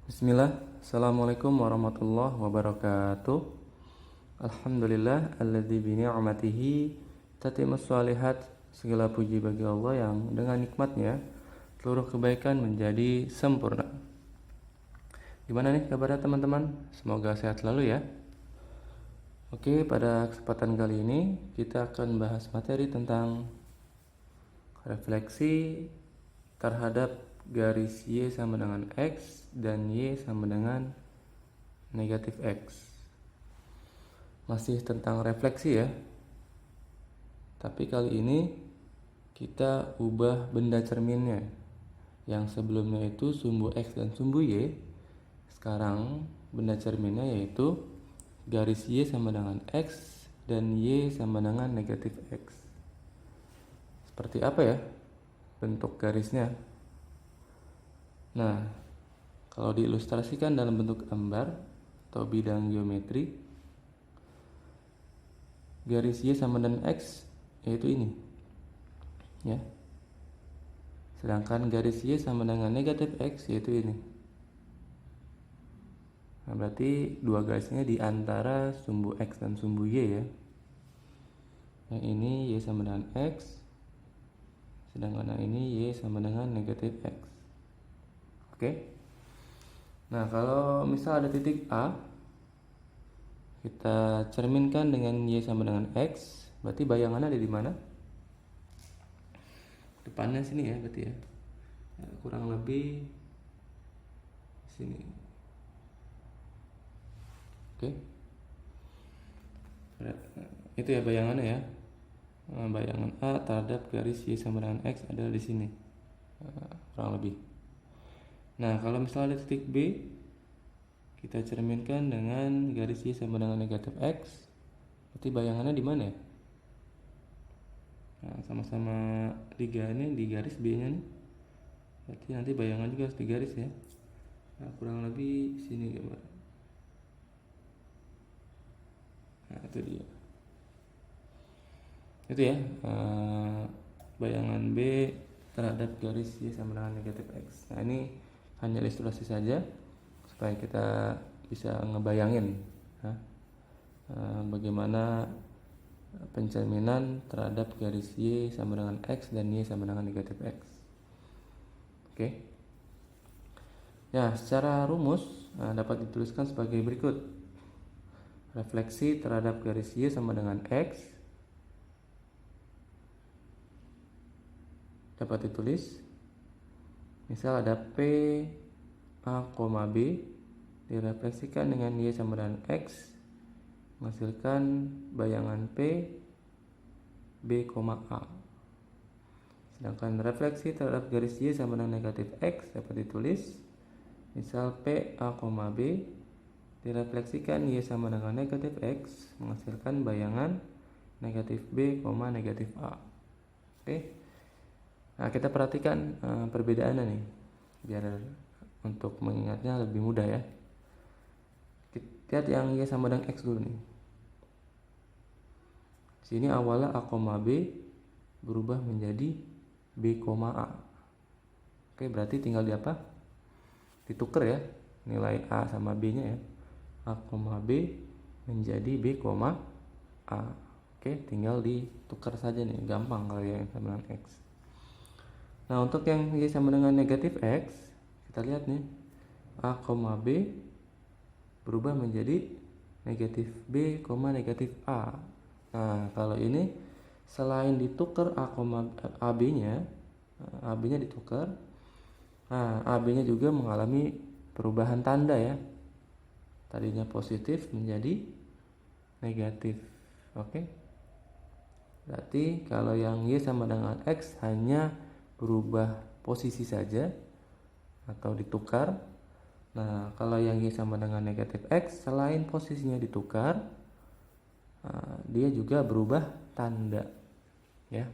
Bismillah, Assalamualaikum warahmatullahi wabarakatuh. Alhamdulillah, alladzi bi ni'matihi tatimmus shalihat. Segala puji bagi Allah yang dengan nikmatnya seluruh kebaikan menjadi sempurna. Gimana nih kabarnya teman-teman? Semoga sehat selalu ya. Oke, pada kesempatan kali ini kita akan bahas materi tentang refleksi terhadap garis Y sama dengan X dan Y sama dengan negatif X. Masih tentang refleksi ya. Tapi kali ini kita ubah benda cerminnya. Yang sebelumnya itu sumbu X dan sumbu Y. Sekarang benda cerminnya yaitu garis Y sama dengan X dan Y sama dengan negatif X. Seperti apa ya bentuk garisnya? Nah, kalau diilustrasikan dalam bentuk gambar atau bidang geometri, garis Y sama dengan X yaitu ini ya. Sedangkan garis Y sama dengan negatif X yaitu ini. Nah, berarti dua garisnya di antara sumbu X dan sumbu Y ya. Yang ini Y sama dengan X, sedangkan yang ini Y sama dengan negatif X. Oke. Nah, kalau misal ada titik A, kita cerminkan dengan Y sama dengan X, berarti bayangannya ada di mana? Depannya sini ya, berarti ya. Kurang lebih sini. Oke. Itu ya bayangannya ya. Bayangan A terhadap garis Y sama dengan X adalah di sini. Kurang lebih. Nah, kalau misalnya ada titik B, kita cerminkan dengan garis Y sama dengan negatif X, berarti bayangannya di mana ya? Nah, sama-sama di garis B-nya nih. Berarti nanti bayangan juga harus di garis ya. Nah, kurang lebih sini gambar. Nah, itu dia. Itu ya, bayangan B terhadap garis Y sama dengan negatif X. Nah, ini hanya ilustrasi saja supaya kita bisa ngebayangin bagaimana pencerminan terhadap garis Y sama dengan X dan Y sama dengan negatif X. Oke. Ya, secara rumus dapat dituliskan sebagai berikut. Refleksi terhadap garis Y sama dengan X dapat ditulis, misal ada P A, B direfleksikan dengan Y sama dengan X, menghasilkan bayangan P B, A. Sedangkan refleksi terhadap garis Y sama dengan negatif X dapat ditulis, misal P A, B direfleksikan Y sama dengan negatif X, menghasilkan bayangan negatif B, negatif A. Oke. Nah, kita perhatikan perbedaannya nih, biar untuk mengingatnya lebih mudah ya. Kita lihat yang Y sama dengan X dulu nih. Sini awalnya A, B berubah menjadi B, A. Oke, berarti tinggal di apa? Ditukar ya, nilai A sama B-nya ya. A, B menjadi B, A. Oke, tinggal ditukar saja nih, gampang kalau yang sama dengan X. Nah, untuk yang Y sama dengan negatif X, kita lihat nih, A, B berubah menjadi negatif B, negatif A. Nah, kalau ini selain ditukar AB-nya ditukar, nah, AB-nya juga mengalami perubahan tanda ya. Tadinya positif menjadi negatif. Oke. Berarti kalau yang Y sama dengan X hanya berubah posisi saja atau ditukar. Nah, kalau yang Y sama dengan negatif X, selain posisinya ditukar, dia juga berubah tanda ya.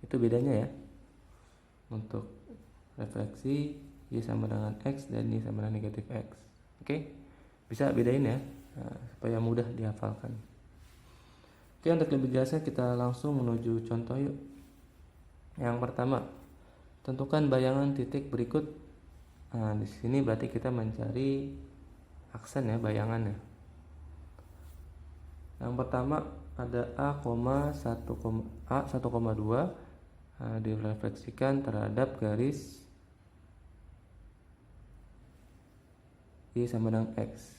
Itu bedanya ya untuk refleksi Y sama dengan X dan Y sama dengan negatif X. Oke, bisa bedain ya, supaya mudah dihafalkan. Oke, untuk lebih jelasnya kita langsung menuju contoh yuk. Yang pertama, tentukan bayangan titik berikut Nah, di sini berarti kita mencari aksen ya, bayangannya. Yang pertama ada A, 1,2 direfleksikan terhadap garis Y sama dengan X.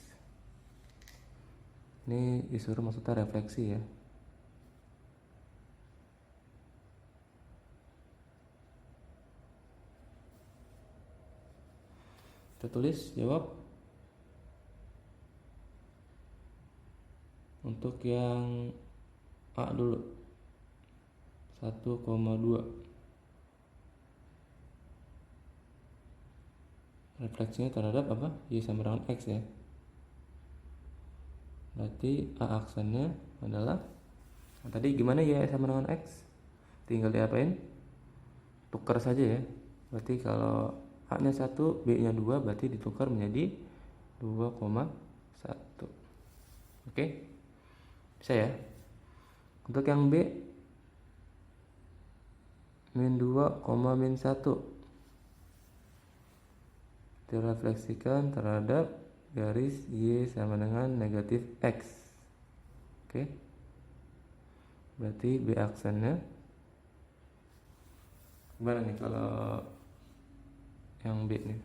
Ini disuruh maksudnya refleksi ya. Kita tulis jawab. Untuk yang A dulu 1,2 refleksinya terhadap apa? Y sama dengan X ya. Berarti A aksennya adalah tadi gimana Y sama dengan X? Tinggal diapain? Tukar saja ya. Berarti kalau A nya 1, B nya 2, berarti ditukar menjadi 2,1. Oke? Bisa ya? Untuk yang B min 2, min 1 direfleksikan terhadap garis Y sama dengan negatif X. Oke. Berarti B aksennya gimana nih kalau yang B nih?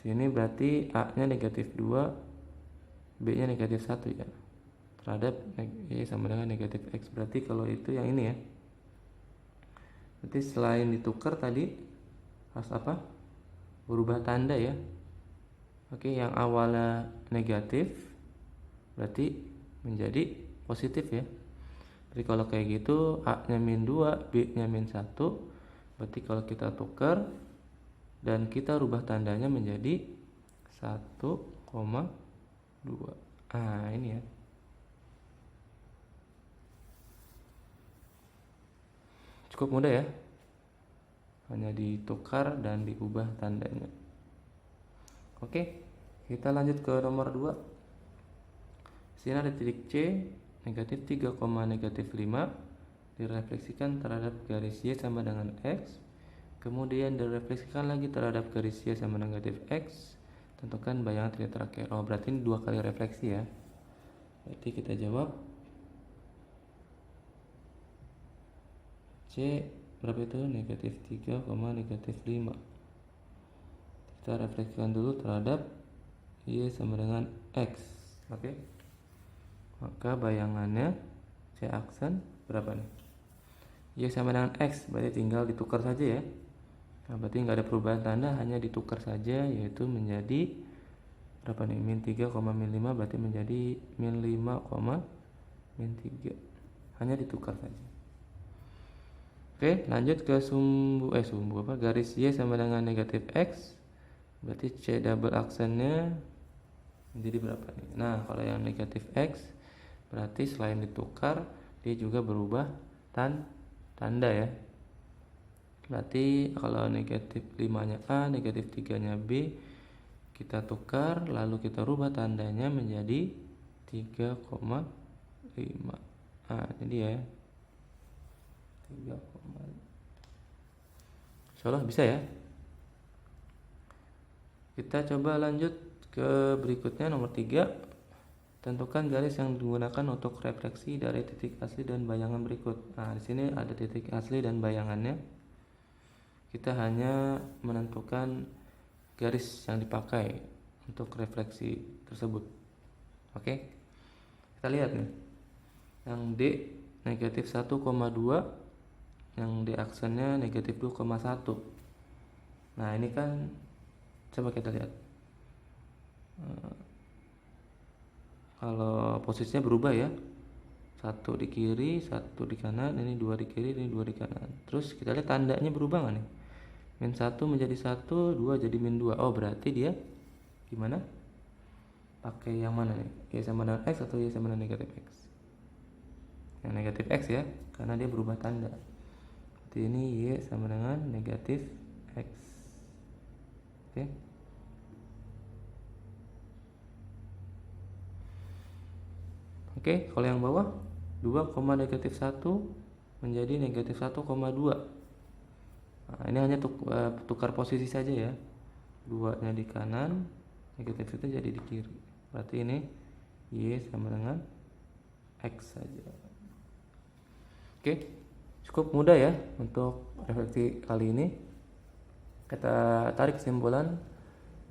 Sini berarti A nya negatif 2, B nya negatif 1 ya, terhadap Y sama dengan negatif X. Berarti kalau itu yang ini ya, berarti selain ditukar tadi harus apa? Berubah tanda ya. Oke, yang awalnya negatif berarti menjadi positif ya. Jadi kalau kayak gitu A nya min 2, B nya min 1, berarti kalau kita tukar dan kita rubah tandanya menjadi 1,2. Ini ya. Cukup mudah ya. Hanya ditukar dan diubah tandanya. Oke, kita lanjut ke nomor 2. Sini ada titik C negatif 3, negatif 5 direfleksikan terhadap garis Y sama dengan X. Kemudian direfleksikan lagi terhadap garis Y sama negatif X. Tentukan bayangan titik terakhir. Oh, berarti ini 2 kali refleksi ya. Berarti kita jawab C berapa itu? Negatif 3, negatif 5. Kita refleksikan dulu terhadap Y sama dengan X. Oke. Maka bayangannya C aksen berapa nih? Y sama dengan X, berarti tinggal ditukar saja ya. Nah, berarti nggak ada perubahan tanda, hanya ditukar saja, yaitu menjadi berapa nih? Min 3, min 5 berarti menjadi min 5, min 3. Hanya ditukar saja. Oke, lanjut ke sumbu apa? Garis Y sama dengan negatif X. Berarti C double aksennya menjadi berapa nih? Nah, kalau yang negatif X berarti selain ditukar dia juga berubah tanda ya. Berarti kalau negatif 5 nya A, negatif 3 nya B, kita tukar lalu kita rubah tandanya menjadi 3,5. Jadi ya 3, insyaallah bisa ya. Kita coba lanjut ke berikutnya, nomor 3. Tentukan garis yang digunakan untuk refleksi dari titik asli dan bayangan berikut. Nah, di sini ada titik asli dan bayangannya. Kita hanya menentukan garis yang dipakai untuk refleksi tersebut. Oke. Kita lihat nih. Yang D negatif 1,2, yang D aksennya negatif 2,1. Nah, ini kan coba kita lihat. Kalau posisinya berubah ya, 1 di kiri, 1 di kanan, ini 2 di kiri, ini 2 di kanan. Terus kita lihat tandanya berubah nggak nih? Min 1 menjadi 1, 2 jadi min 2. Oh, berarti dia gimana? Pakai yang mana nih? Y sama dengan X atau Y sama dengan negatif X? Yang negatif X ya, karena dia berubah tanda. Berarti ini Y sama dengan negatif X. Oke. Oke, kalau yang bawah 2, negatif 1 menjadi negatif 1,2. Nah, ini hanya tukar posisi saja ya. 2 nya di kanan, negatif itu jadi di kiri. Berarti ini Y sama dengan X saja. Oke, cukup mudah ya untuk refleksi kali ini. Kita tarik kesimpulan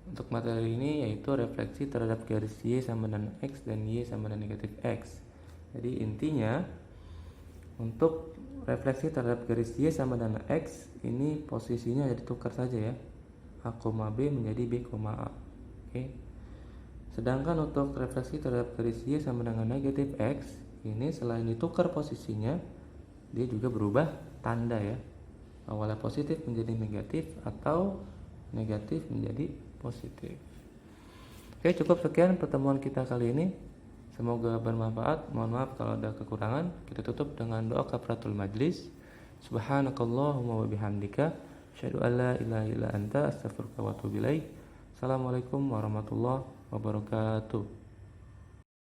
untuk materi ini, yaitu refleksi terhadap garis Y sama dengan X dan Y sama dengan negatif X. Jadi intinya untuk refleksi terhadap garis Y sama dengan X ini posisinya ditukar saja ya, A, B menjadi B, A. Oke. Sedangkan untuk refleksi terhadap garis Y sama dengan negatif X ini selain ditukar posisinya, dia juga berubah tanda ya. Awalnya positif menjadi negatif atau negatif menjadi positif. Oke, cukup sekian pertemuan kita kali ini. Semoga bermanfaat. Mohon maaf kalau ada kekurangan. Kita tutup dengan doa kafaratul majlis. Subhanakallahumma wa bihamdika asyhadu an la ilaha illa anta astaghfiruka wa atubu ilaik. Assalamualaikum warahmatullahi wabarakatuh.